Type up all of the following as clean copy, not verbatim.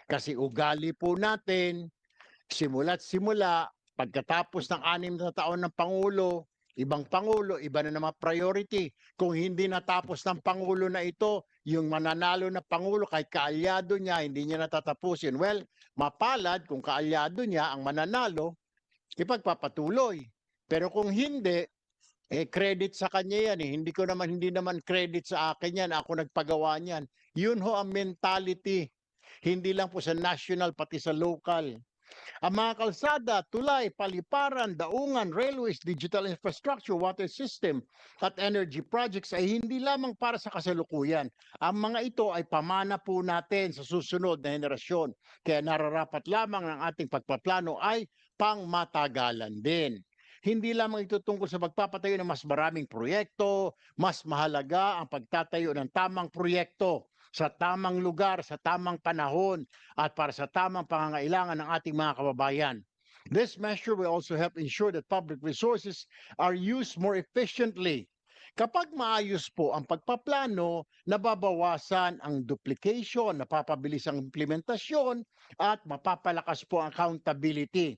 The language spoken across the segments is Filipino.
Kasi ugali po natin, simula't simula, pagkatapos ng 6 na taon ng Pangulo, ibang Pangulo, iba na naman priority. Kung hindi natapos ng Pangulo na ito, yung mananalo na Pangulo, kahit kaalyado niya, hindi niya natatapusin. Well, mapalad kung kaalyado niya ang mananalo, ipagpapatuloy. Pero kung hindi, credit sa kanya yan eh. Hindi naman credit sa akin yan. Ako nagpagawa niyan. Yun ho ang mentality. Hindi lang po sa national, pati sa local. Ang mga kalsada, tulay, paliparan, daungan, railways, digital infrastructure, water system, at energy projects ay hindi lamang para sa kasalukuyan. Ang mga ito ay pamana po natin sa susunod na henerasyon. Kaya nararapat lamang ng ating pagpaplano ay pangmatagalan din. Hindi lamang ito tungkol sa pagpapatayo ng mas maraming proyekto, mas mahalaga ang pagtatayo ng tamang proyekto sa tamang lugar, sa tamang panahon, at para sa tamang pangangailangan ng ating mga kababayan. This measure will also help ensure that public resources are used more efficiently. Kapag maayos po ang pagpaplano, nababawasan ang duplication, napapabilis ang implementasyon, at mapapalakas po ang accountability.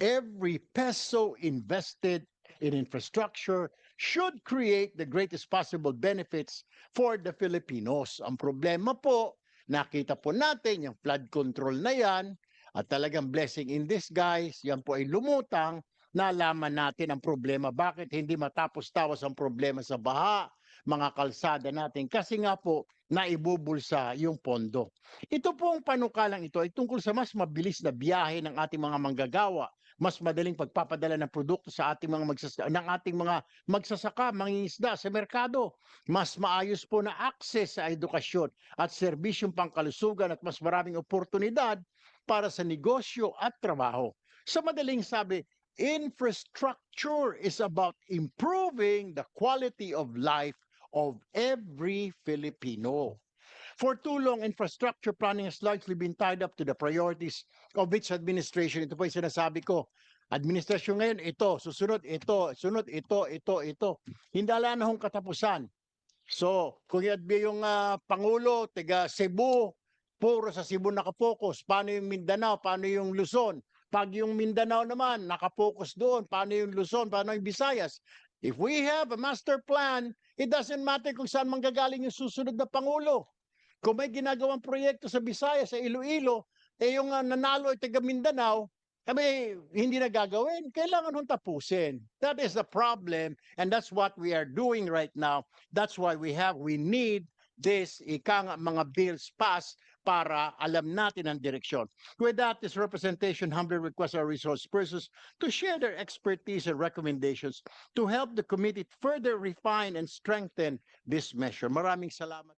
Every peso invested in infrastructure should create the greatest possible benefits for the Filipinos. Ang problema po, nakita po natin yung flood control na yan at talagang blessing in disguise, yan po ay lumutang, nalaman natin ang problema. Bakit hindi matapos-tawas ang problema sa baha, mga kalsada natin? Kasi nga po, naibubulsa yung pondo. Ito po ang panukalang ito ay tungkol sa mas mabilis na biyahe ng ating mga manggagawa, mas madaling pagpapadala ng produkto sa ating mga magsasaka, mangingisda sa merkado, mas maayos po na access sa edukasyon at serbisyong pangkalusugan at mas maraming oportunidad para sa negosyo at trabaho. Sa madaling sabi, infrastructure is about improving the quality of life of every Filipino. For too long, infrastructure planning has largely been tied up to the priorities of each administration. Ito po yung sinasabi ko. Administrasyon ngayon, ito, susunod, ito, sunod, ito. Hindi na hong katapusan. So, kung yung Pangulo, taga Cebu, puro sa Cebu nakapokus. Paano yung Mindanao? Paano yung Luzon? Pag yung Mindanao naman, nakapokus doon. Paano yung Luzon? Paano yung Visayas? If we have a master plan, it doesn't matter kung saan manggagaling yung susunod na Pangulo. Kung may ginagawang proyekto sa Visayas, sa Iloilo, yung nanalo ay taga Mindanao, kami hindi na gagawin. Kailangan hong tapusin. That is the problem, and that's what we are doing right now. That's why we need this mga bills passed para alam natin ang direksyon. With that, this representation humbly requests our resource persons to share their expertise and recommendations to help the committee further refine and strengthen this measure. Maraming salamat.